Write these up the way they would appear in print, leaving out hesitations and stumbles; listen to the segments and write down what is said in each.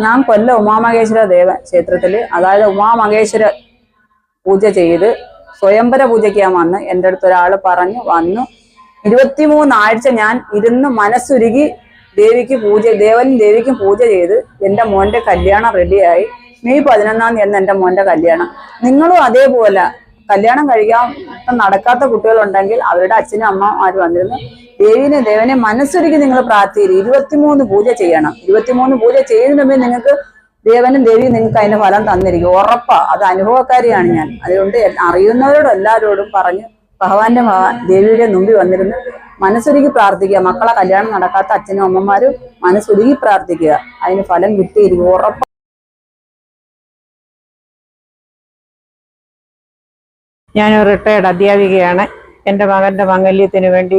ഞാൻ കൊല്ലം ഉമാമഹേശ്വര ക്ഷേത്രത്തിൽ, അതായത് ഉമാമഹേശ്വര പൂജ ചെയ്ത് സ്വയംവര പൂജയ്ക്ക് ഞാൻ വന്ന് എൻ്റെ അടുത്ത് ഒരാൾ പറഞ്ഞു വന്നു. 23 ആഴ്ച ഞാൻ ഇരുന്ന് മനസ്സുരുകി ദേവനും ദേവിക്കും പൂജ ചെയ്ത് എൻ്റെ മോൻ്റെ കല്യാണം റെഡിയായി. മെയ് 11 എന്ന് എൻ്റെ മോൻ്റെ കല്യാണം. നിങ്ങളും അതേപോലെ കല്യാണം കഴിക്കാൻ നടക്കാത്ത കുട്ടികളുണ്ടെങ്കിൽ അവരുടെ അച്ഛനും അമ്മമാരും വന്നിരുന്നു ദേവനെ മനസ്സുരുകി നിങ്ങൾ പ്രാർത്ഥിക്കുക. 23 പൂജ ചെയ്യണം. 23 പൂജ ചെയ്യുന്നതിന് മുമ്പേ നിങ്ങൾക്ക് ദേവനും ദേവിയും നിങ്ങൾക്ക് അതിന്റെ ഫലം തന്നിരിക്കും, ഉറപ്പാ. അത് അനുഭവക്കാരിയാണ് ഞാൻ. അതുകൊണ്ട് അറിയുന്നവരോടും എല്ലാവരോടും പറഞ്ഞ് ദേവിയുടെ മുമ്പിൽ വന്നിരുന്ന് മനസ്സുരുകി പ്രാർത്ഥിക്കുക. മക്കളെ കല്യാണം നടക്കാത്ത അച്ഛനും അമ്മമാരും മനസ്സുരുകി പ്രാർത്ഥിക്കുക, അതിന് ഫലം കിട്ടിയിരിക്കും, ഉറപ്പാ. ഞാനൊരു റിട്ടയർഡ് അധ്യാപികയാണ്. എൻ്റെ മകൻ്റെ മംഗല്യത്തിന് വേണ്ടി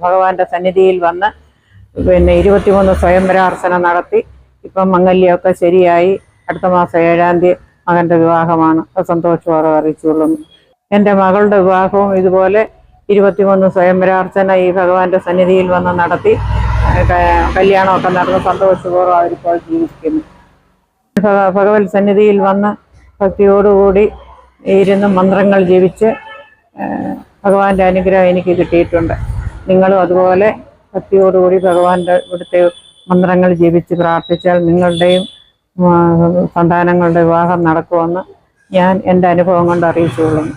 ഭഗവാന്റെ സന്നിധിയിൽ വന്ന് 23 സ്വയംവരാർച്ചന നടത്തി. ഇപ്പം മംഗല്യമൊക്കെ ശരിയായി. അടുത്ത മാസം 7-ാം തീയതി മകൻ്റെ വിവാഹമാണ്. സന്തോഷപൂർവ്വം അറിയിച്ചുകൊള്ളുന്നു. എൻ്റെ മകളുടെ വിവാഹവും ഇതുപോലെ 23 സ്വയംവരാർച്ചന ഈ ഭഗവാന്റെ സന്നിധിയിൽ വന്ന് നടത്തി കല്യാണമൊക്കെ നടന്ന് സന്തോഷപൂർവ്വം അവരിപ്പോൾ ജീവിക്കുന്നു. ഭഗവത് സന്നിധിയിൽ വന്ന് ഭക്തിയോടുകൂടി ഇരുന്ന് മന്ത്രങ്ങൾ ജപിച്ച് ഭഗവാന്റെ അനുഗ്രഹം എനിക്ക് കിട്ടിയിട്ടുണ്ട്. നിങ്ങളും അതുപോലെ ഭക്തിയോടുകൂടി ഭഗവാന്റെ ഇവിടുത്തെ മന്ത്രങ്ങൾ ജപിച്ച് പ്രാർത്ഥിച്ചാൽ നിങ്ങളുടെയും സന്താനങ്ങളുടെ വിവാഹം നടക്കുമെന്ന് ഞാൻ എൻ്റെ അനുഭവം കൊണ്ട് അറിയിച്ചുകൊള്ളുന്നു.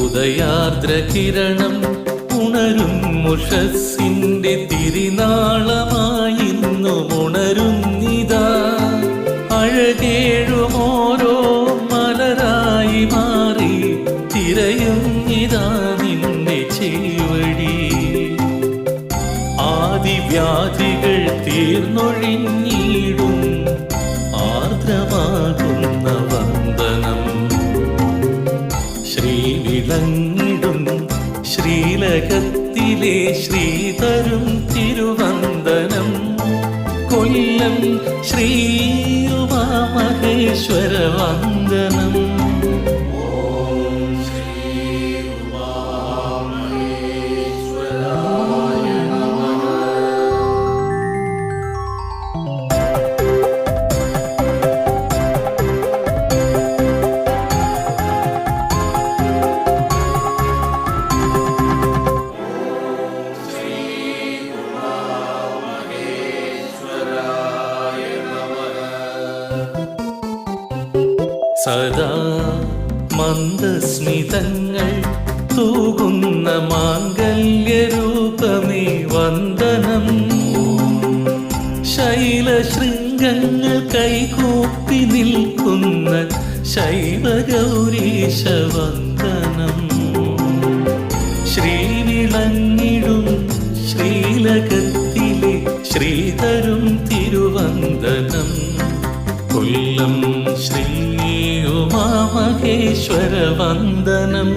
ഉദയാർദ്രകിരണം ഉണരും മുഷസ്സിന്റെ തിരിനാളമായിന്നു ഉണരുന്നിതാ. അഴകേഴും ഓരോ മലരായി മാറി തിരയുന്നിതാ നിന്റെ ചേവഴി. ആദിവ്യാധികൾ തീർന്നൊഴിഞ്ഞിടും ആർദ്രമാകുന്ന വന്ദനം. ശ്രീവിളങ്ങിടും ശ്രീലകത്തിലെ ശ്രീതരും തിരുവന്ദനം. കൊല്ലം ശ്രീ ഉമാമഹേശ്വര വന്ദനം. സദാ മന്ദസ്മിതങ്ങൾ തൂകുന്ന മാംഗല്യരൂപമേ വന്ദനം. ശൈലശൃംഗങ്ങൾ കൈകൂപ്പി നിൽക്കുന്ന ശൈവഗൗരീശ വന്ദനം. ശ്രീവിളങ്ങിടും ശ്രീലകത്തിലെ ശ്രീതരും തിരുവന്ദനം. കൊല്ലം ശ്രീ ഉമാമഹേശ്വര വന്ദനം.